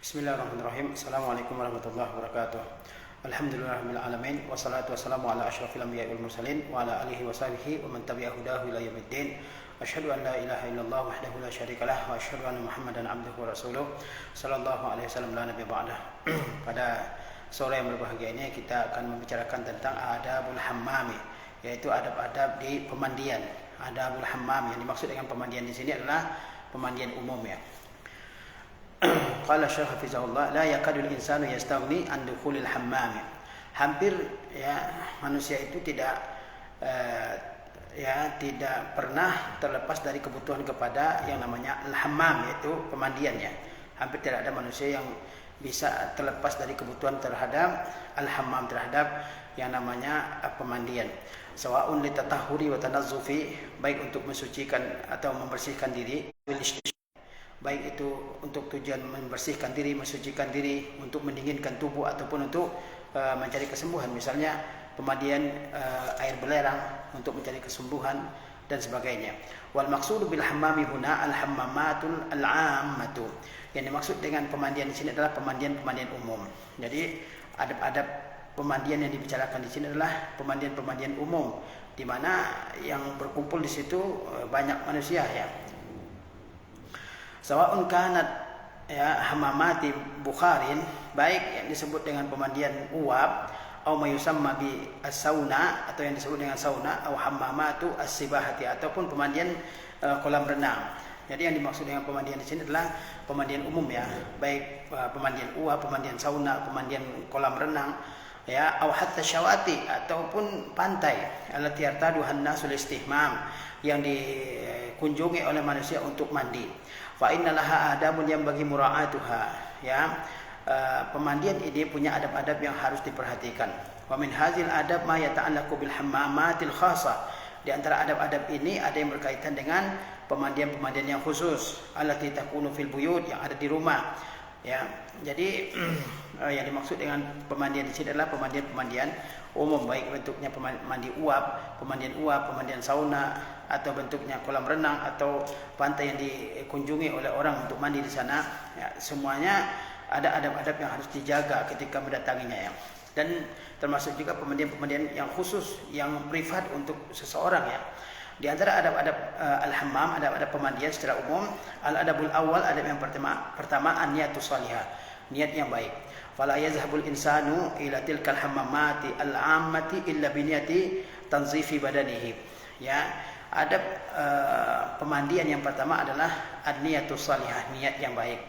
Bismillahirrahmanirrahim. Assalamualaikum warahmatullahi wabarakatuh. Alhamdulillahirabbil alamin wassalatu wassalamu ala asyrafil anbiya'i wal mursalin wa ala alihi wa sahbihi wa man tabi'a hudahu ila yaumiddin. Asyhadu an la ilaha illallah wahdahu la syarikalah wa asyhadu anna Muhammadan abduhu wa rasuluh sallallahu alaihi wasallam la nabiyya ba'dah. Pada sore yang berbahagia ini kita akan membicarakan tentang adabul hammami, yaitu adab-adab di pemandian. Adabul hammam, yang dimaksud dengan pemandian di sini adalah pemandian umum ya. Qala Syekh Hafizahullah, la yakadul insanu yastaghni an dukhulil hammam. Hampir ya manusia itu tidak pernah terlepas dari kebutuhan kepada yang namanya al-hammam, yaitu pemandiannya. Hampir tidak ada manusia yang bisa terlepas dari kebutuhan terhadap al-hammam, terhadap yang namanya pemandian. Sawa'un litatahhuri wa tanazzufi, baik untuk mensucikan atau membersihkan diri, baik itu untuk tujuan membersihkan diri, mensucikan diri, untuk mendinginkan tubuh ataupun untuk mencari kesembuhan, misalnya pemandian air belerang untuk mencari kesembuhan dan sebagainya. Wal maqsudu bil hammami huna al hammamatul al ammatu. Yang dimaksud dengan pemandian di sini adalah pemandian umum. Jadi adab-adab pemandian yang dibicarakan di sini adalah pemandian umum, di mana yang berkumpul di situ banyak manusia ya. Sawa'un kanat ya hammamati bukharin, baik yang disebut dengan pemandian uap, atau mayusamma bi as-sauna, atau yang disebut dengan sauna, atau hammamatu as-sibahati, ataupun pemandian kolam renang. Jadi yang dimaksud dengan pemandian di sini adalah pemandian umum ya, baik pemandian uap, pemandian sauna, pemandian kolam renang ya, atau hatta syawati, ataupun pantai, allati yartaduhan nasul istihmam, yang dikunjungi oleh manusia untuk mandi. Fa innalaha adabun yang bagi mura'atuha ya. Pemandian ini punya adab-adab yang harus diperhatikan. Wa min hadzal adab ma yata'allaqu bil hammamatil khassah. Di antara adab-adab ini ada yang berkaitan dengan pemandian-pemandian yang khusus, allati takunu fil buyut, yang ada di rumah ya. Jadi yang dimaksud dengan pemandian di sini adalah pemandian umum, baik bentuknya pemandian uap, pemandian sauna, atau bentuknya kolam renang atau pantai yang dikunjungi oleh orang untuk mandi di sana ya. Semuanya ada adab-adab yang harus dijaga ketika mendatanginya ya. Dan termasuk juga pemandian yang khusus, yang privat untuk seseorang ya. Di antara adab-adab al-hammam, adab-adab pemandian secara umum, al-adabul awal, adab yang pertama an-niyatus salihah, niat yang baik. Fala yazhabul insanu ila tilkal hammamati al-ammati illa biniyati tanzifi badanihi ya. Adab pemandian yang pertama adalah an-niyatus salihah, niat yang baik.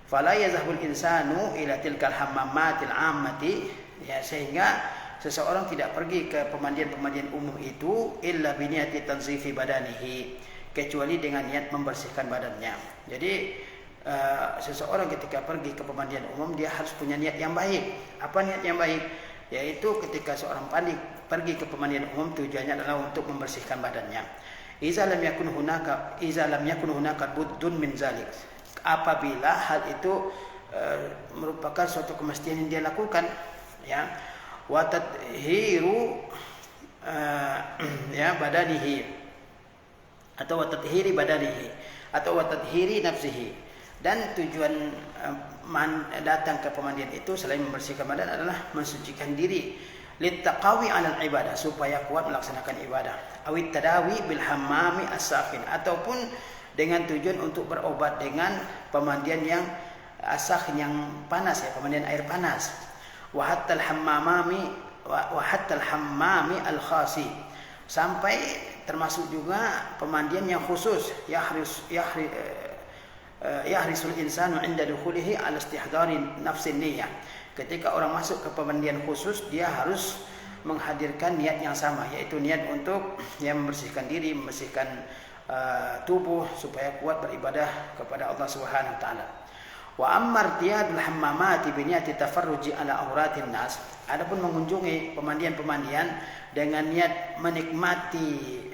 Fala yazhabul insanu ila tilkal hammamatil ammati ya, sehingga seseorang tidak pergi ke pemandian-pemandian umum itu illa biniyati tanzifi badanihi, kecuali dengan niat membersihkan badannya. Jadi seseorang ketika pergi ke pemandian umum dia harus punya niat yang baik. Apa niat yang baik? Yaitu ketika seorang pergi ke pemandian umum, tujuannya adalah untuk membersihkan badannya. Iza lam yakun hunaka buddun min zalik. Apabila hal itu merupakan suatu kemestian yang dia lakukan ya, wa tadhiru ya badanihi, atau wa tadhiri badanihi, atau wa tadhiri nafsihi. Dan tujuan datang ke pemandian itu selain membersihkan badan adalah mensucikan diri, littaqawi 'alal ibadah, supaya kuat melaksanakan ibadah, awit tadawi bil hammami as-sakhin, ataupun dengan tujuan untuk berobat dengan pemandian yang asakhin, yang panas ya, pemandian air panas. Wa hatta al-hammami al-khasi, sampai termasuk juga pemandian yang khusus, yahrisul insanu 'inda dukhulihi 'ala istihdari nafsin niyyah. Ketika orang masuk ke pemandian khusus, dia harus menghadirkan niat yang sama, yaitu niat untuk membersihkan diri, membersihkan tubuh supaya kuat beribadah kepada Allah Subhanahu wa taala. Wa amma irtiyadul hammamati bi niyati tafarruji 'ala auratin nas, adapun mengunjungi pemandian-pemandian dengan niat menikmati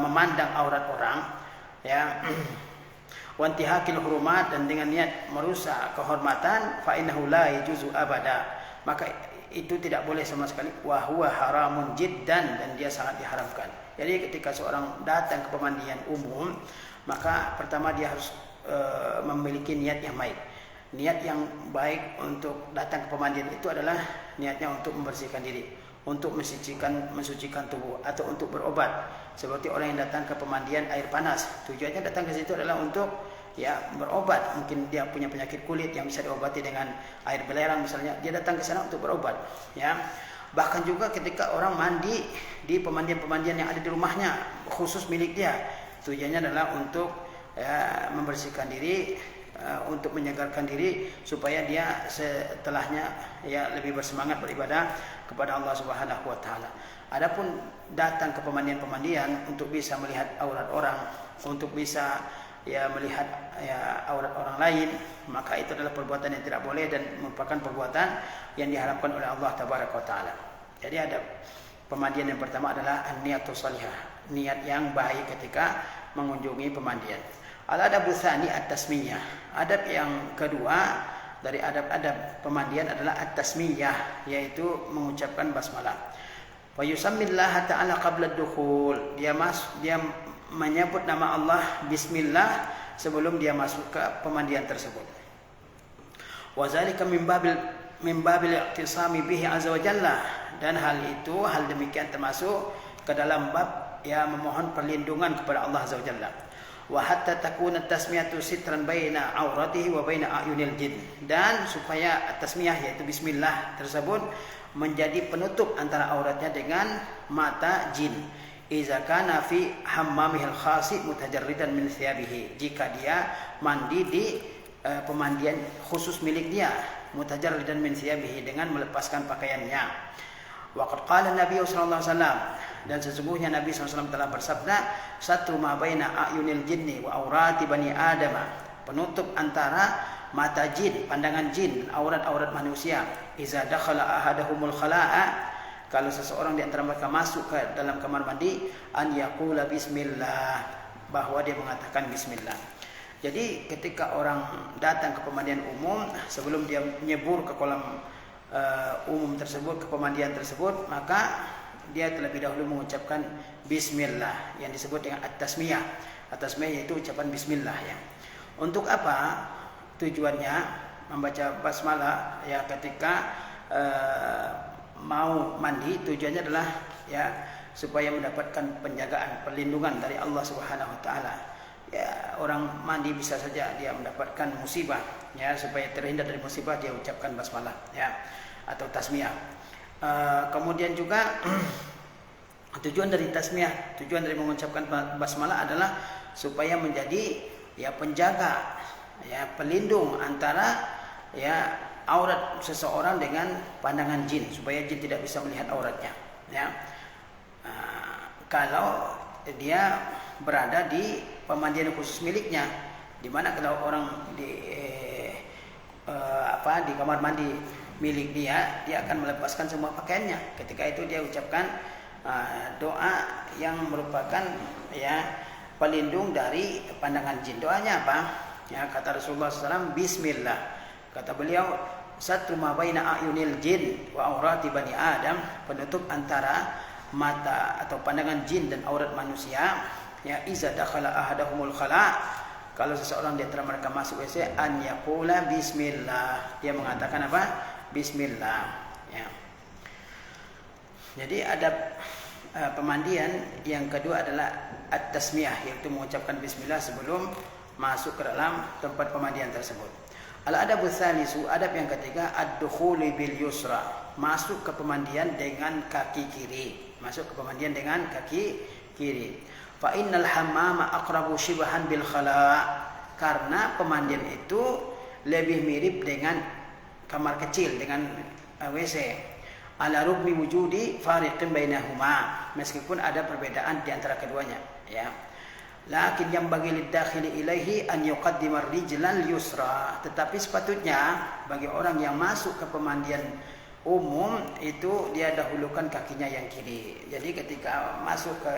memandang aurat orang ya, wa intihakil hurumat, dan dengan niat merusak kehormatan, fa innahu la yajuzu abada, maka itu tidak boleh sama sekali, wa huwa haramun jiddan, dan dia sangat diharamkan. Jadi ketika seorang datang ke pemandian umum, maka pertama dia harus memiliki niat yang baik. niat yang baik untuk datang ke pemandian itu adalah niatnya untuk membersihkan diri, untuk mensucikan tubuh, atau untuk berobat. Seperti orang yang datang ke pemandian air panas, tujuannya datang ke situ adalah untuk berobat. Mungkin dia punya penyakit kulit yang bisa diobati dengan air belerang misalnya, dia datang ke sana untuk berobat. Bahkan juga ketika orang mandi di pemandian-pemandian yang ada di rumahnya, khusus milik dia, tujuannya adalah untuk membersihkan diri, untuk menyegarkan diri supaya dia setelahnya lebih bersemangat beribadah kepada Allah Subhanahu wa taala. Adapun datang ke pemandian-pemandian untuk bisa melihat aurat orang, untuk bisa melihat aurat orang lain, maka itu adalah perbuatan yang tidak boleh dan merupakan perbuatan yang diharapkan oleh Allah Tabaraka wa taala. Jadi ada pemandian yang pertama adalah an-niyatus shalihah, niat yang baik ketika mengunjungi pemandian. Al-adab tsani at-tasmiyah. Adab yang kedua dari adab-adab pemandian adalah at-tasmiyah, yaitu mengucapkan basmalah. Wa yusammillaha ta'ala qabla ad-dukhul. Dia menyebut nama Allah bismillah sebelum dia masuk ke pemandian tersebut. Wa zalika min babil i'tisami bihi azza wa jalla. Dan hal demikian termasuk ke dalam bab memohon perlindungan kepada Allah azza wa jalla. Wa hatta takuna tasmiyatu sitran baina auratihi wa baina ayunil jin. Dan supaya tasmiyah yaitu bismillah tersebut menjadi penutup antara auratnya dengan mata jin. Iza kana fi hammamihil khasi mutajarridan min thiyabihi. Jika dia mandi di pemandian khusus milik dia, mutajarridan min thiyabihi, dengan melepaskan pakaiannya. Waqad qala Nabi sallallahu alaihi wasallam, dan sesungguhnya Nabi SAW telah bersabda, satru ma baina ayunil jinni wa aurati bani adama, penutup antara mata jin, pandangan jin, aurat-aurat manusia. Iza dakhala ahadahumul khala'a, kalau seseorang di antara mereka masuk ke dalam kamar mandi, an yaqula bismillah, bahwa dia mengatakan bismillah. Jadi ketika orang datang ke pemandian umum, sebelum dia nyebur ke kolam umum tersebut, ke pemandian tersebut, maka dia terlebih dahulu mengucapkan bismillah yang disebut dengan at-tasmiyah. At-tasmiyah yaitu ucapan bismillah Untuk apa tujuannya membaca basmalah ketika mau mandi? Tujuannya adalah supaya mendapatkan penjagaan, perlindungan dari Allah Subhanahu wa taala. Orang mandi bisa saja dia mendapatkan musibah, supaya terhindar dari musibah dia ucapkan basmalah atau tasmiyah. Kemudian juga tujuan dari tasmiyah, tujuan dari mengucapkan basmalah adalah supaya menjadi penjaga, pelindung antara aurat seseorang dengan pandangan jin, supaya jin tidak bisa melihat auratnya. Kalau dia berada di pemandian khusus miliknya, di mana kalau orang di kamar mandi milik dia akan melepaskan semua pakaiannya. Ketika itu dia ucapkan doa yang merupakan pelindung dari pandangan jin. Doanya apa? Kata Rasulullah SAW, bismillah. Kata beliau, satru ma baina ayunil jin wa aurati bani adam, penutup antara mata atau pandangan jin dan aurat manusia. Iza dakhala ahadahumul khala, kalau seseorang di antara mereka masuk WC, an yaqula bismillah, dia mengatakan apa? Bismillah. Jadi adab pemandian yang kedua adalah at-tasmiyah, yaitu mengucapkan bismillah sebelum masuk ke dalam tempat pemandian tersebut. Al-adabu tsanisu, adab yang ketiga, ad-dukhuli bil yusra, masuk ke pemandian dengan kaki kiri. Masuk ke pemandian dengan kaki kiri. Fa innal hammama aqrabu shibahan bil khala', karena pemandian itu lebih mirip dengan kamar kecil, dengan WC. Ala rugmi wujudi fariqin bainahuma, meskipun ada perbedaan di antara keduanya. Lakin yang bagi lidakhili ilaihi an yuqaddima rijlal yusra, tetapi sepatutnya bagi orang yang masuk ke pemandian umum itu dia dahulukan kakinya yang kiri. Jadi ketika masuk ke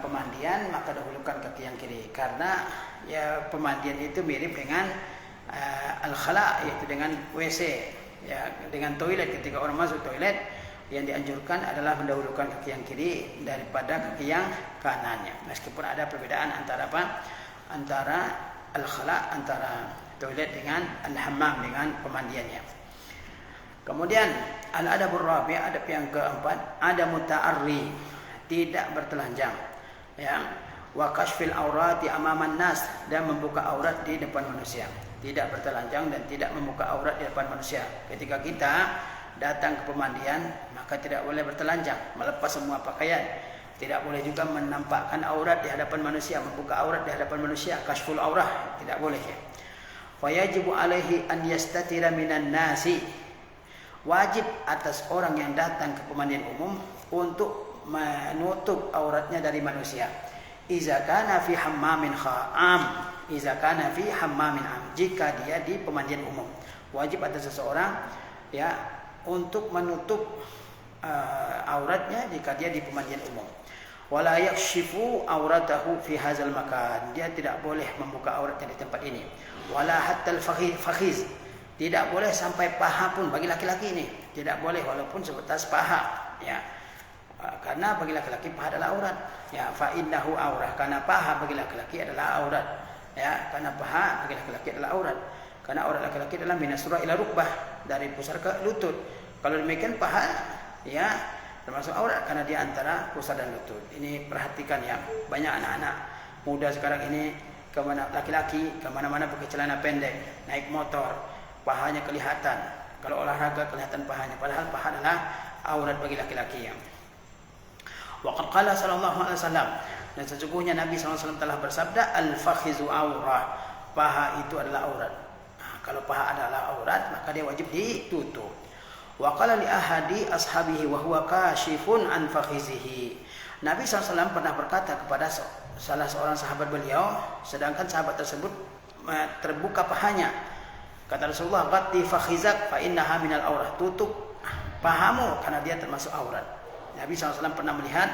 pemandian maka dahulukan kaki yang kiri, karena pemandian itu mirip dengan al-khala, yaitu dengan WC, dengan toilet. Ketika orang masuk toilet, yang dianjurkan adalah mendahulukan kaki yang kiri daripada kaki yang kanannya, meskipun ada perbedaan antara al-khala, antara toilet dengan al-hammam, dengan pemandiannya. Kemudian al-adabur rabi', adab yang keempat, ada muta'arri, tidak bertelanjang, ya. Wa kashfil aurati amaman nas, dan membuka aurat di depan manusia. Tidak bertelanjang dan tidak membuka aurat di depan manusia. Ketika kita datang ke pemandian, maka tidak boleh bertelanjang, melepas semua pakaian. Tidak boleh juga menampakkan aurat di hadapan manusia, membuka aurat di hadapan manusia, kashful aurah, tidak boleh, ya. Fa yajibu alaihi an yastatira minan nasi, wajib atas orang yang datang ke pemandian umum untuk menutup auratnya dari manusia. Iza kana fi hammamin kha'am, iza kana fi hammamin am, jika dia di pemandian umum, wajib atas seseorang, ya, untuk menutup auratnya jika dia di pemandian umum. Wala yakshifu auratahu fi hadzal makan, dia tidak boleh membuka auratnya di tempat ini. Wala hatta al-fakhiz, tidak boleh sampai paha pun bagi laki-laki ini, tidak boleh walaupun sebatas paha, ya. Karena bagi laki-laki paha adalah aurat, ya. Fa innahu aurah, karena paha bagi laki-laki adalah aurat, ya. Karena paha bagi laki-laki adalah aurat, karena aurat laki-laki adalah minasura ila rukbah, dari pusar ke lutut. Kalau demikian paha, ya, termasuk aurat karena dia antara pusar dan lutut. Ini perhatikan, ya. Banyak anak-anak muda sekarang ini, kemana laki-laki kemana-mana pakai celana pendek, naik motor, pahanya kelihatan. Kalau olahraga kelihatan pahanya, padahal paha adalah aurat bagi laki-laki, ya. Waqad qala sallallahu alaihi wasallam, dan sesungguhnya Nabi SAW telah bersabda, al-fakhizu aurah, paha itu adalah aurat. Nah, kalau paha adalah aurat, maka dia wajib ditutup. Wa qala li ahadi ashabihi wa huwa kashifun an fakhizihi, Nabi SAW pernah berkata kepada salah seorang sahabat beliau, sedangkan sahabat tersebut terbuka pahanya. Kata Rasulullah, "Ghatti fakhizak fa innaha minal aurah." Tutup pahamu karena dia termasuk aurat. Nabi SAW pernah melihat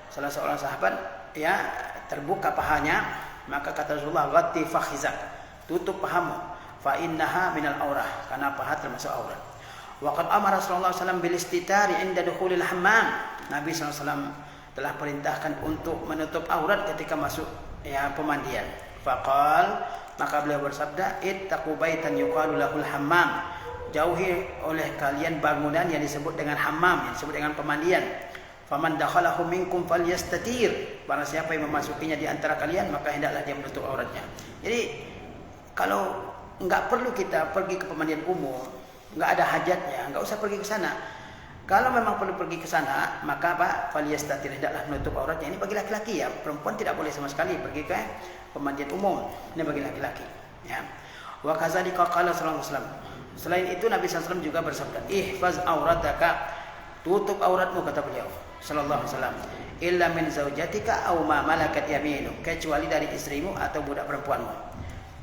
salah seorang sahabat, ya, terbuka pahanya, maka kata Rasulullah, "Ghatti fakhizak." Tutup pahamu, fa innaha minal aurah, karena paha termasuk aurat. Wa qad amara sallallahu alaihi wasallam bil istitari inda dukhulil hammam. Nabi SAW telah perintahkan untuk menutup aurat ketika masuk, ya, pemandian. Faqal, maka beliau bersabda, ittaqu baitan yuqalu lahul hammam, jauhi oleh kalian bangunan yang disebut dengan hammam, yang disebut dengan pemandian. Faman dakhalahu minkum falyastatir, barang siapa yang memasukinya di antara kalian, maka hendaklah dia menutup auratnya. Jadi kalau enggak perlu kita pergi ke pemandian umum, enggak ada hajatnya, enggak usah pergi ke sana. Kalau memang perlu pergi ke sana, maka apa? Falyastatir, hendaklah menutup auratnya. Ini bagi laki-laki, ya. Perempuan tidak boleh sama sekali pergi ke pemandian umum. Ini bagi laki-laki, ya. Wa kadzalika qala sallallahu alaihi wasallam. Selain itu Nabi SAW juga bersabda, ihfaz aurataka, tutup auratmu, kata beliau sallallahu alaihi wasallam, illa min zaujatika aw ma malakat yaminuk, kecuali dari istrimu atau budak perempuanmu.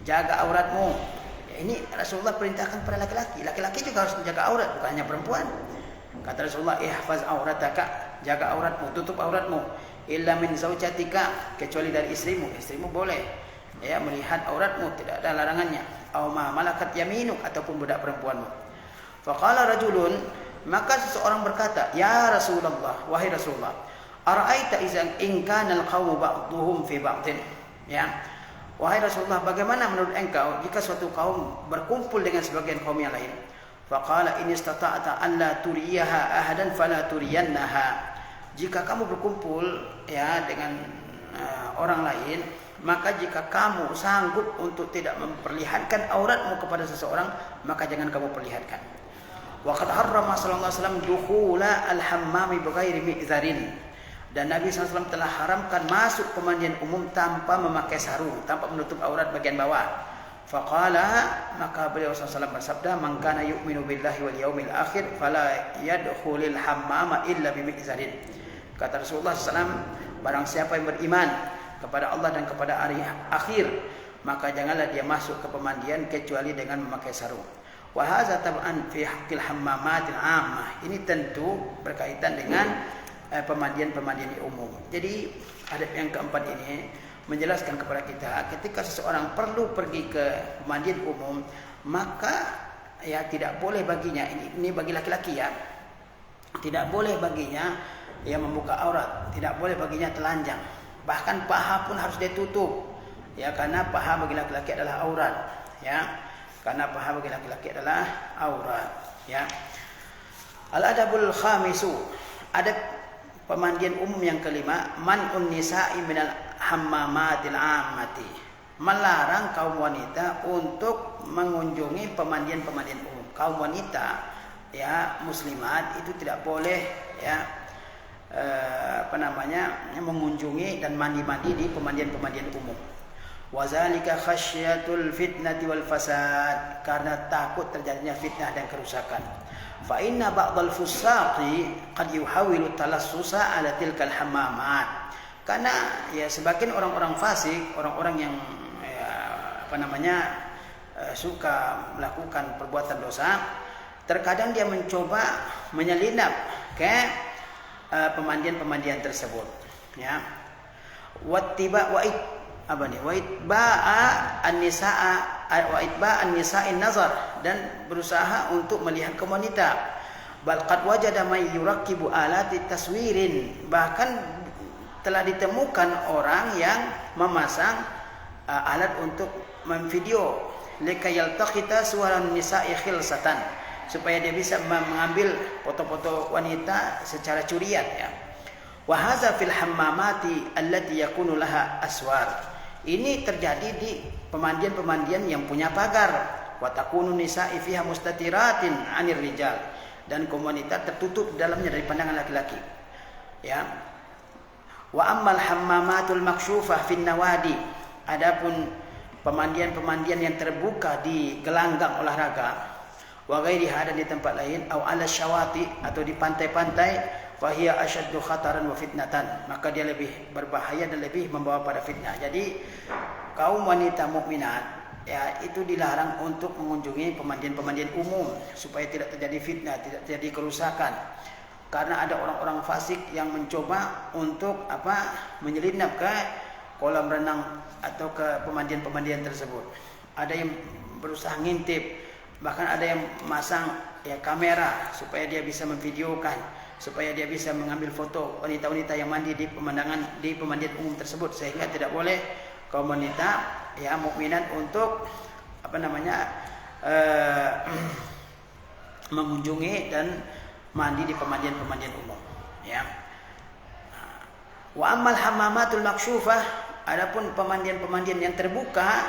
Jaga auratmu. Ya, ini Rasulullah perintahkan pada laki-laki. Laki-laki juga harus menjaga aurat, bukan hanya perempuan. Kata Rasulullah, ihfaz aurataka, jaga auratmu, tutup auratmu, illa min zaujatika, kecuali dari istrimu. Istrimu boleh, ya, melihat auratmu, tidak ada larangannya. Aw ma malakat yaminuk, ataupun budak perempuanmu. Faqala rajulun, maka seseorang berkata, ya Rasulullah, wahai Rasulullah, ara'aita idzan in kana al-qawmu ba'dhum fi ba'dhin, ya, wahai Rasulullah, bagaimana menurut engkau jika suatu kaum berkumpul dengan sebagian kaum yang lain? Faqala in istata'ta an la turiyaha ahadan fala turiyannaha, jika kamu berkumpul, ya, dengan orang lain, maka jika kamu sanggup untuk tidak memperlihatkan auratmu kepada seseorang, maka jangan kamu perlihatkan. Wa qad harrama sallallahu alaihi wasallam dukhula al-hammami bighairi mi'zarin, dan Nabi SAW telah haramkan masuk pemandian umum tanpa memakai sarung, tanpa menutup aurat bagian bawah. Faqala, maka beliau SAW bersabda, man kana yu'minu billahi wal yaumil akhir fala yadkhulul hammama illa bimi'zarin. Kata Rasulullah SAW, barang siapa yang beriman kepada Allah dan kepada hari akhir, maka janganlah dia masuk ke pemandian kecuali dengan memakai sarung. Wa hadza tab'an fi haqqil hammamatil 'ammah. Ini tentu berkaitan dengan pemandian-pemandian umum. Jadi adab yang keempat ini menjelaskan kepada kita, ketika seseorang perlu pergi ke pemandian umum, maka, ya, tidak boleh baginya, ini bagi laki-laki, ya, tidak boleh baginya, ya, membuka aurat, tidak boleh baginya telanjang. Bahkan paha pun harus ditutup, ya, karena paha bagi laki-laki adalah aurat, ya. Karena paha bagi laki-laki adalah aurat, ya. Al-adabul khamisu, adab pemandian umum yang kelima, man'un nisa'i minal hammamatil ammati, melarang kaum wanita untuk mengunjungi pemandian-pemandian umum. Kaum wanita, ya, muslimat itu tidak boleh, ya, mengunjungi dan mandi-mandi di pemandian-pemandian umum. Wazalika khasyatul fitnati wal fasad, karena takut terjadinya fitnah dan kerusakan. Fa inna ba'dal fusaqi qad yuhawilu talassusa ala tilkal hammamat. Karena ya sebagian orang-orang fasik, orang-orang yang suka melakukan perbuatan dosa, terkadang dia mencoba menyelinap ke pemandian-pemandian tersebut, ya. Wattiba an-nisa'in nazar, dan berusaha untuk melihat ke wanita. Bal qad wajada may yurakkibu alati taswirin, bahkan telah ditemukan orang yang memasang alat untuk memvideo, lika yaltaqita suwaran nisa'i khilsatan, supaya dia bisa mengambil foto-foto wanita secara curian, ya. Wa hadza fil hammamati allati yakunu laha aswar. Ini terjadi di pemandian-pemandian yang punya pagar. Wa takunu nisa'i fiha mustatiratin 'anir rijal, dan kaum wanita tertutup dalamnya dari pandangan laki-laki, ya. Wa ammal hammamatul maksyufah fin nawadi, adapun pemandian-pemandian yang terbuka di gelanggang olahraga, wa ghairiha, dan di tempat lain, au ala syawati, atau di pantai-pantai, fahiya asyaddu khataran wa fitnatan, maka dia lebih berbahaya dan lebih membawa pada fitnah. Jadi kaum wanita mukminat, ya, itu dilarang untuk mengunjungi pemandian-pemandian umum supaya tidak terjadi fitnah, tidak terjadi kerusakan. Karena ada orang-orang fasik yang mencoba untuk menyelinap ke kolam renang atau ke pemandian-pemandian tersebut. Ada yang berusaha ngintip, bahkan ada yang masang, ya, kamera supaya dia bisa memvideokan, supaya dia bisa mengambil foto wanita-wanita yang mandi di pemandian umum tersebut, sehingga tidak boleh kaum wanita, ya, mukminat untuk mengunjungi dan mandi di pemandian-pemandian umum, ya. Wa ammal hammamatul maksyufah, adapun pemandian-pemandian yang terbuka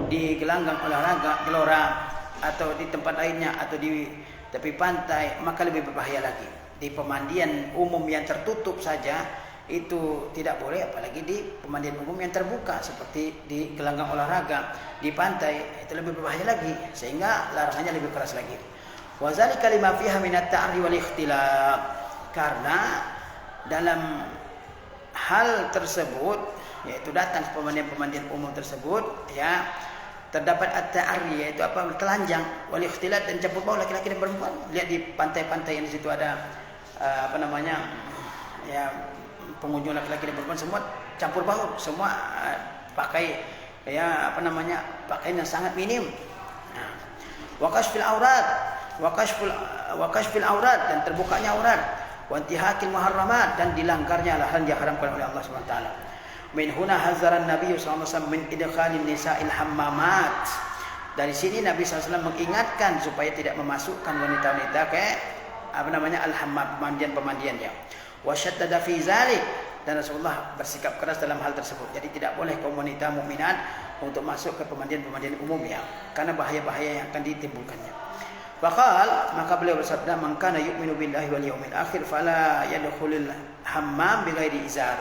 di gelanggang olahraga, gelora, atau di tempat lainnya, atau di tepi pantai, maka lebih berbahaya lagi. Di pemandian umum yang tertutup saja itu tidak boleh, apalagi di pemandian umum yang terbuka seperti di gelanggang olahraga, di pantai, itu lebih berbahaya lagi, sehingga larangannya lebih keras lagi. Wa zalika lima fiha min at-ta'ri wal ikhtilaf, karena dalam hal tersebut, yaitu datang ke pemandian-pemandian umum tersebut, ya, terdapat at-ta'ri, yaitu telanjang, wal ikhtilat, dan campur baur laki-laki dan perempuan. Lihat di pantai-pantai yang di situ ada ya, pengunjung laki-laki dan perempuan, semua campur baur, semua pakai, ya, pakaian yang sangat minim. Wa kashfil aurat, dan terbukanya aurat, wa intihakil muharramat, dan dilanggarnya lahan yang diharamkan oleh Allah Subhanahu wa taala. Min huna hazaran Nabi sallallahu alaihi wasallam min idkhalin nisa'il hammamat. Dari sini Nabi SAW mengingatkan supaya tidak memasukkan wanita-wanita ke al-hammam, pemandian-pemandiannya. Wa syaddada fi zalik, dan Rasulullah bersikap keras dalam hal tersebut. Jadi tidak boleh kaum wanita mukminat untuk masuk ke pemandian-pemandian umumnya, karena bahaya-bahaya yang akan ditimbulkannya. Faqal, maka beliau bersabda, man kana yu'minu billahi wal yawmil akhir fala yadkhulul hammam bighairi izar.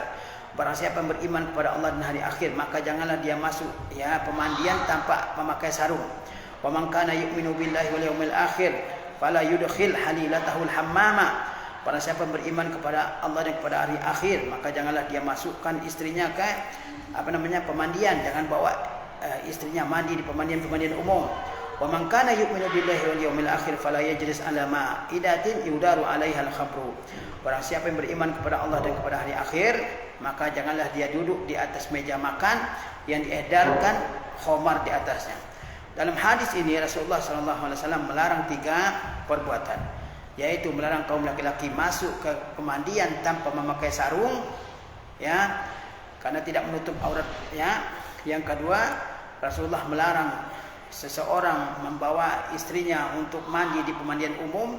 Barang siapa yang beriman kepada Allah dan hari akhir, maka janganlah dia masuk, ya, pemandian tanpa memakai sarung. Wa man kana yu'minu billahi wal yawmil akhir fala yudkhil halilatahul hammama. Barang siapa yang beriman kepada Allah dan kepada hari akhir, maka janganlah dia masukkan istrinya ke pemandian, jangan bawa istrinya mandi di pemandian-pemandian umum. Wa man kana yu'minu billahi wal yawmil akhir fala yajlis ala ma'idatin yudaru 'alaiha al-khamru. Barang siapa yang beriman kepada Allah dan kepada hari akhir, maka janganlah dia duduk di atas meja makan yang diedarkan khamar di atasnya. Dalam hadis ini Rasulullah SAW melarang 3 perbuatan, yaitu melarang kaum laki-laki masuk ke pemandian tanpa memakai sarung, ya, karena tidak menutup auratnya. Yang kedua, Rasulullah melarang, seseorang membawa istrinya untuk mandi di pemandian umum.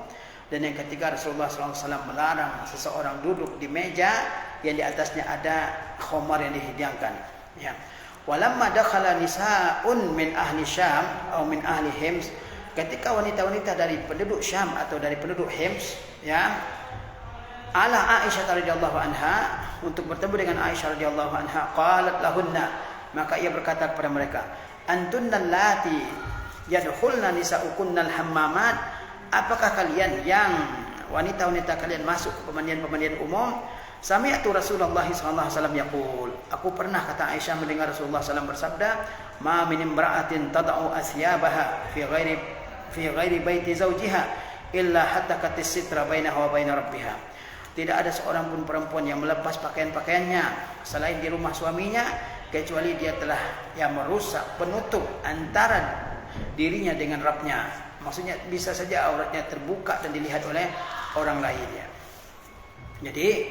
Dan yang ketiga, Rasulullah SAW melarang seseorang duduk di meja yang di atasnya ada khamar yang dihidangkan. Ya. Walamma dakhala nisa'un min ahli Syam atau min ahli Hims, ketika wanita-wanita dari penduduk Syam atau dari penduduk Hims, ya, ala Aisyah radhiyallahu anha, untuk bertemu dengan Aisyah radhiyallahu anha, qalat lahunna, maka ia berkata kepada mereka, antunna allati yadkhulna nisa'ukunnal hammamat, apakah kalian yang wanita-wanita kalian masuk ke pemandian-pemandian umum? Sami'tu Rasulullah sallallahu alaihi wasallam yaqul, aku pernah, kata Aisyah, mendengar Rasulullah SAW bersabda, ma min imra'atin tad'u asyabaha fi ghairi baiti zawjiha illa hatta katis sitra bainaha wa baina rabbiha. Tidak ada seorang pun perempuan yang melepas pakaian-pakaiannya selain di rumah suaminya, kecuali dia telah merusak penutup antara dirinya dengan Rabbnya. Maksudnya bisa saja auratnya terbuka dan dilihat oleh orang lainnya. Jadi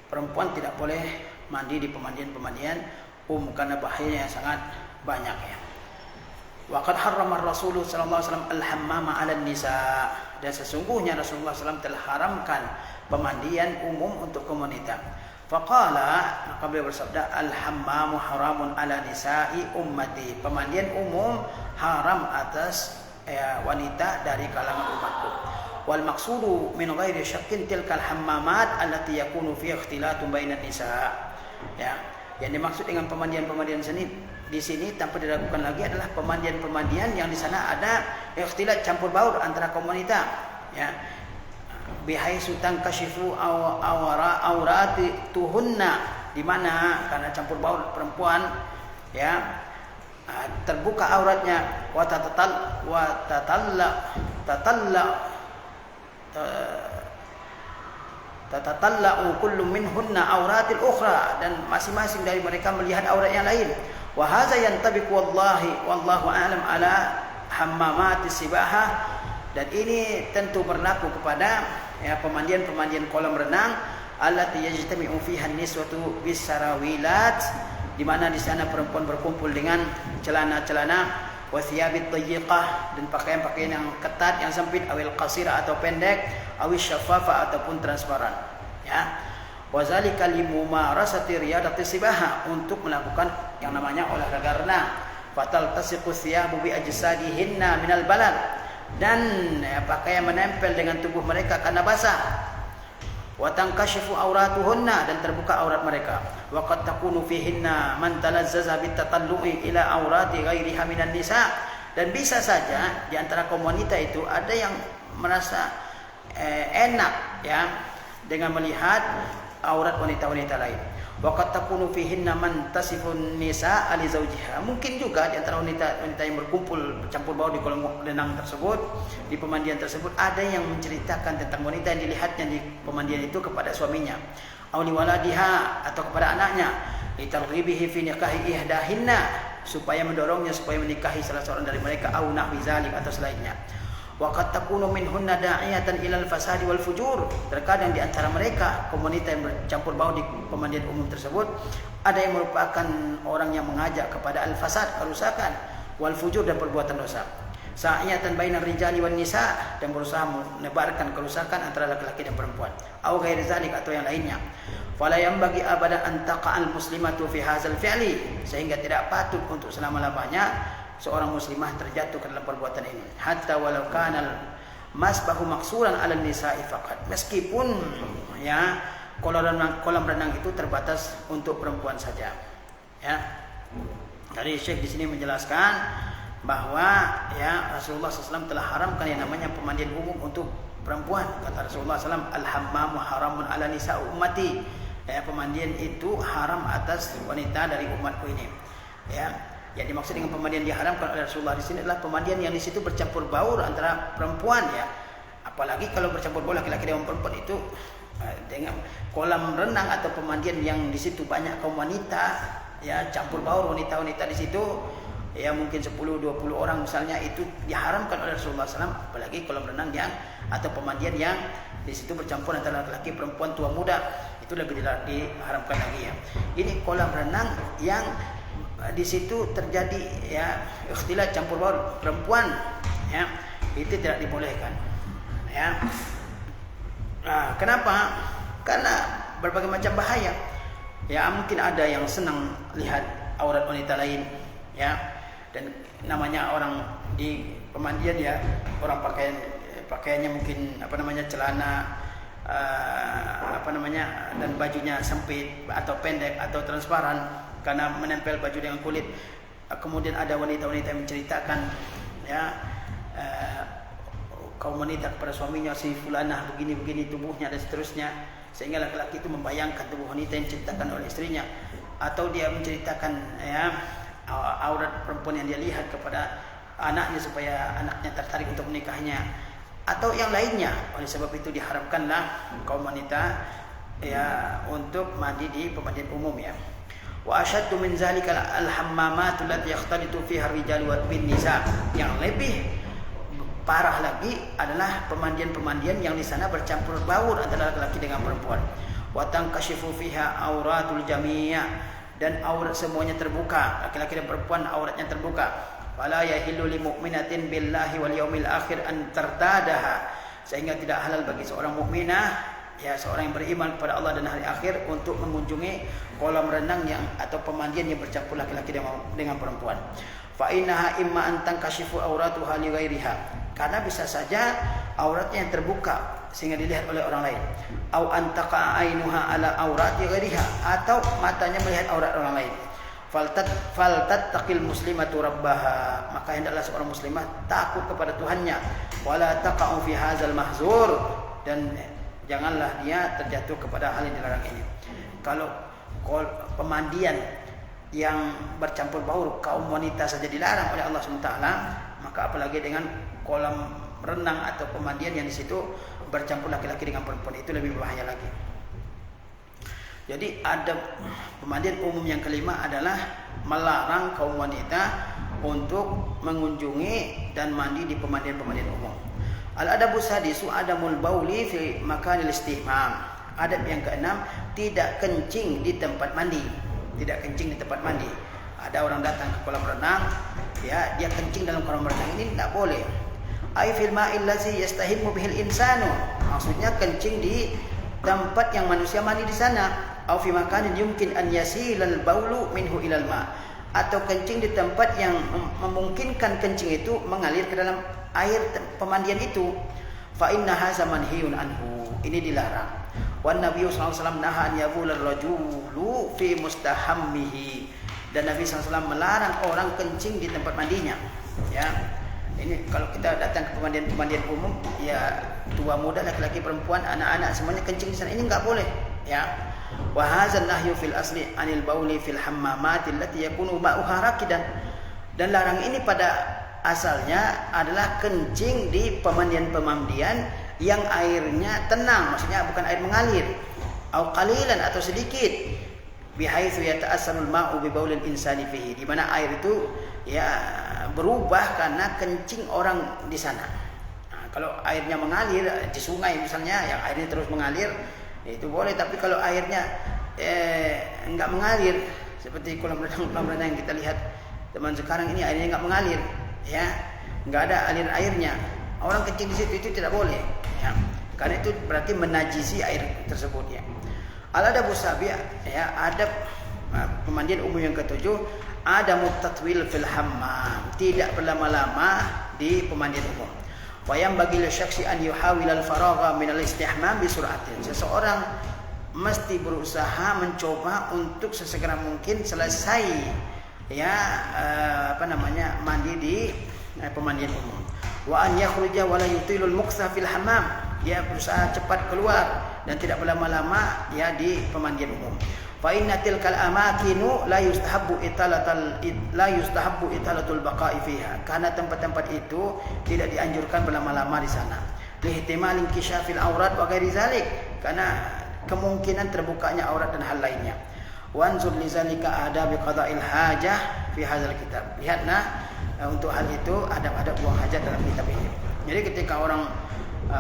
perempuan tidak boleh mandi di pemandian-pemandian karena bahayanya yang sangat banyak, ya. Wa qad harrama Rasulullah sallallahu alaihi wasallam al-hammama 'ala nisa, dan sesungguhnya Rasulullah SAW telah haramkan pemandian umum untuk kaum wanita. Faqala, maka beliau bersabda, al-hammamu haramun 'ala nisa'i ummati, pemandian umum haram atas wanita dari kalangan umatku. Wal maqsudu min ghairi syakkin tilkal hammamat allati yakunu fi ikhtilatun bainan nisa. Ya, yang dimaksud dengan pemandian-pemandian di sini tanpa diragukan lagi adalah pemandian-pemandian yang di sana ada ikhtilat, campur baur antara kaum wanita, ya. Bihaisu tankashifu awrati tuhunna, di mana karena campur baur perempuan, ya, terbuka auratnya, wa tatatalla'u kullu minhunna auratil ukhra, dan masing-masing dari mereka melihat aurat yang lain. Wa hadza yantabiqu wallahu a'lam ala hammamatis sibahah, dan ini tentu berlaku kepada pemandian-pemandian kolam renang allati yajtami'u fiha an-niswatu bis-sarawilat, di mana di sana perempuan berkumpul dengan celana-celana, wathiyabit tayyiqah, dan pakaian-pakaian yang ketat, yang sempit, awil qasira atau pendek, awil syaffafa ataupun transparan, ya. Wazalika limumarasati riyadati sibaha, untuk melakukan yang namanya olahraga renang. Fatal tasiqu thiyabu bi ajsadihinna minal balad, dan pakaian menempel dengan tubuh mereka karena basah. Wa tankashifu auratuhunna, dan terbuka aurat mereka. Wa qad takunu fihinna man talazzaza bitatallu'i ila aurati ghairiha minan nisa, dan bisa saja di antara kaum wanita itu ada yang merasa enak, ya, dengan melihat aurat wanita-wanita lain. Wa qad takunu fihinna man tasifun nisa ali zawjiha, mungkin juga di antara wanita-wanita yang berkumpul bercampur baur di kolam renang tersebut, di pemandian tersebut, ada yang menceritakan tentang wanita yang dilihatnya di pemandian itu kepada suaminya, aw li waladiha, atau kepada anaknya, litarghibihi fi nikahi ihdahinna, supaya mendorongnya supaya menikahi salah seorang dari mereka, aw nahwi zalik, atau selainnya. Wa qad takunu minhunna da'iyatan ilal fasadi wal fujur, terkadang di antara mereka kaum wanita yang bercampur baur di pemandian umum tersebut ada yang merupakan orang yang mengajak kepada al-fasad, kerusakan, wal fujur, dan perbuatan dosa. Sa'iyatan bainar rijali wan nisa, dan berusaha menebarkan kerusakan antara laki-laki dan perempuan, au ghairi zalik, atau yang lainnya. Fala yanbaghi abadan an taqa'al muslimatu fi hadzal fi'li, sehingga tidak patut untuk selama-lamanya seorang muslimah terjatuh ke dalam perbuatan ini. Hatta walau kanal masbahu maksuran 'ala nisa'i faqat, meskipun kolam renang itu terbatas untuk perempuan saja, ya. Jadi Syekh di sini menjelaskan bahwa Rasulullah SAW telah haramkan yang namanya pemandian umum untuk perempuan. Kata Rasulullah SAW, al-hammamu haramun 'ala nisa'i ummati, pemandian itu haram atas wanita dari umatku ini, ya. Yang dimaksud dengan pemandian diharamkan oleh Rasulullah di sini adalah pemandian yang di situ bercampur baur antara perempuan, ya. Apalagi kalau bercampur baur laki-laki dengan perempuan itu dengan kolam renang atau pemandian yang di situ banyak kaum wanita, ya, campur baur wanita-wanita di situ, ya, mungkin 10-20 orang misalnya, itu diharamkan oleh Rasulullah SAW. Apalagi kolam renang yang atau pemandian yang di situ bercampur antara laki-laki, perempuan, tua muda, itu lebih diharamkan lagi, ya. Ini kolam renang yang di situ terjadi ya ikhtilat campur baur perempuan, ya itu tidak dibolehkan, ya. Nah, kenapa? Karena berbagai macam bahaya. Ya mungkin ada yang senang lihat aurat wanita lain, ya, dan namanya orang di pemandian ya, orang pakaiannya mungkin celana dan bajunya sempit atau pendek atau transparan karena menempel baju dengan kulit. Kemudian ada wanita-wanita yang menceritakan ya kaum wanita kepada suaminya, si fulanah begini-begini tubuhnya dan seterusnya, sehingga laki-laki itu membayangkan tubuh wanita yang diceritakan oleh istrinya, atau dia menceritakan ya aurat perempuan yang dia lihat kepada anaknya supaya anaknya tertarik untuk menikahnya, atau yang lainnya. Oleh sebab itu diharamkanlah kaum wanita ya untuk mandi di pemandian umum, ya. Wa asyaddu min zalika al-hammamatu allati yakhtalitu fiha ar-rijalu bin nisa. Yang lebih parah lagi adalah pemandian-pemandian yang di sana bercampur baur antara laki-laki dengan perempuan. Wa tankashifu fiha auratul jami'a, dan aurat semuanya terbuka, laki-laki dan perempuan auratnya terbuka. Fala yahillu lil mu'minatin billahi wal yaumil akhir an tartadaha, sehingga tidak halal bagi seorang mukminah, ya seorang yang beriman kepada Allah dan hari akhir, untuk mengunjungi kolam renang yang atau pemandian yang bercampur laki-laki dengan perempuan. Fa innaha imma an tankashifu auratuha li ghairiha, karena bisa saja auratnya yang terbuka sehingga dilihat oleh orang lain. Au antaqa ainuha ala aurati ghairiha, atau matanya melihat aurat orang lain. Faltattaqil muslimatu rabbaha, maka hendaklah seorang muslimah takut kepada Tuhannya. Wala taqa'u fi hadzal mahzur, dan janganlah dia terjatuh kepada hal yang dilarang ini. Kalau pemandian yang bercampur baur kaum wanita saja dilarang oleh Allah SWT, maka apalagi dengan kolam renang atau pemandian yang di situ bercampur laki-laki dengan perempuan, itu lebih bahaya lagi. Jadi ada pemandian umum yang kelima adalah melarang kaum wanita untuk mengunjungi dan mandi di pemandian-pemandian umum. Al-adabu sadisu adamul bauli fi makanil istihmam. Adab yang keenam, tidak kencing di tempat mandi. Tidak kencing di tempat mandi. Ada orang datang ke kolam renang, ya dia kencing dalam kolam renang, ini tidak boleh. Ai fil ma'il ladzi yastahimu bihil insanu. Maksudnya kencing di tempat yang manusia mandi di sana. Au fi makanin yumkin an yasilal baulu minhu ilal ma, atau kencing di tempat yang memungkinkan kencing itu mengalir ke dalam air pemandian itu. Fa inna hadza manhiyun anhu, ini dilarang. Wan Nabi sallallahu alaihi wasallam naha an yabulal rajulu fi mustahammihi, dan Nabi sallallahu alaihi wasallam melarang orang kencing di tempat mandinya, ya. Ini kalau kita datang ke pemandian umum, ya tua muda, laki-laki, perempuan, anak-anak semuanya kencing di sana, ini enggak boleh, ya. Wa hadzal nahyu fil asli anil bauli fil hammamati allati yakunu ma'uha rakidan, dan larang ini pada asalnya adalah kencing di pemandian-pemandian yang airnya tenang, maksudnya bukan air mengalir, au qalilan atau sedikit, bihaitsu yata'assalul ma'u bi baulil insani fihi, di mana air itu ya berubah karena kencing orang di sana. Nah, kalau airnya mengalir di sungai misalnya, yang airnya terus mengalir, itu boleh. Tapi kalau airnya enggak mengalir, seperti kolam renang yang kita lihat zaman sekarang ini, airnya enggak mengalir, ya, enggak ada aliran airnya, orang kencing di situ, itu tidak boleh, ya, karena itu berarti menajisi air tersebut, ya. Al-adabu sabi', ya, adab pemandian umum yang ketujuh, adamu tatwil fil hammam, tidak berlama-lama di pemandian umum. Wa yanbaghi lisyakhsi an yuhawil al-faragha min al-istihmam bi sur'atin. Seseorang mesti berusaha mencoba untuk sesegera mungkin selesai, ya, mandi di pemandian umum. Wa an yakhruja wa la yutilul muqsa fil hammam, dia berusaha cepat keluar dan tidak berlama-lama, ya, di pemandian umum. Fa inna tilkal amakinu la yustahabbu italatul baqa'i fiha, karena tempat-tempat itu tidak dianjurkan berlama-lama di sana. Lihtimal inkishafil aurat wa ghairi zalik, karena kemungkinan terbukanya aurat dan hal lainnya. Wanzur li zalika adabi qada'il hajah fi hadzal kitab. Lihatlah untuk hal itu adab-adab buang hajat dalam kitab ini. Jadi ketika orang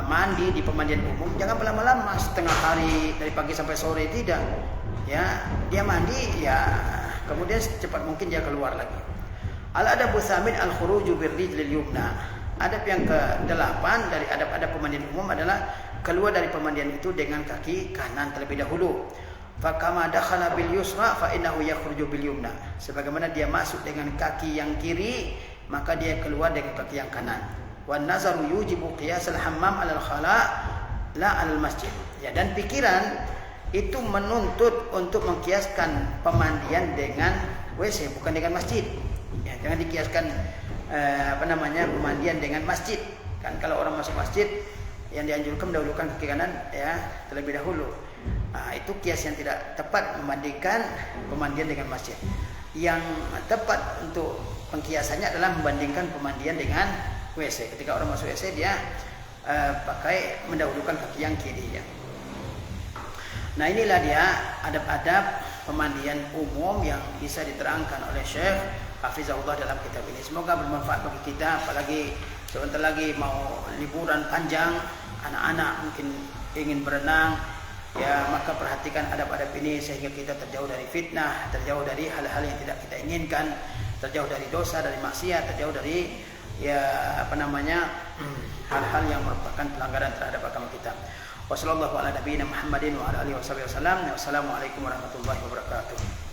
mandi di pemandian umum, jangan berlama-lama setengah hari dari pagi sampai sore, tidak. Ya, dia mandi, ya kemudian secepat mungkin dia keluar lagi. Al-adabu tsamin al-khuruju birrijlil yumna. Adab yang ke-8 dari adab-adab pemandian umum adalah keluar dari pemandian itu dengan kaki kanan terlebih dahulu. Fa kama dakhala bil yusra fa innahu yakhruju bil yumna. Sebagaimana dia masuk dengan kaki yang kiri, maka dia keluar dengan kaki yang kanan. Wan nazaru yujibu qiyasal hammam 'alal khala' la 'alal masjid. Ya, dan pikiran itu menuntut untuk mengkiaskan pemandian dengan WC bukan dengan masjid. Ya, jangan dikiaskan pemandian dengan masjid. Kan kalau orang masuk masjid yang dianjurkan mendahulukan kaki kanan ya terlebih dahulu. Nah, itu kias yang tidak tepat membandingkan pemandian dengan masjid. Yang tepat untuk pengkiasannya adalah membandingkan pemandian dengan WC. Ketika orang masuk WC dia pakai mendahulukan kaki yang kiri ya. Nah, inilah dia adab-adab pemandian umum yang bisa diterangkan oleh Syekh Hafizahullah dalam kitab ini. Semoga bermanfaat bagi kita, apalagi sebentar lagi mau liburan panjang, anak-anak mungkin ingin berenang, ya maka perhatikan adab-adab ini sehingga kita terjauh dari fitnah, terjauh dari hal-hal yang tidak kita inginkan, terjauh dari dosa, dari maksiat, terjauh dari hal-hal yang merupakan pelanggaran terhadap agama kita. Wassalamualaikum warahmatullahi wabarakatuh.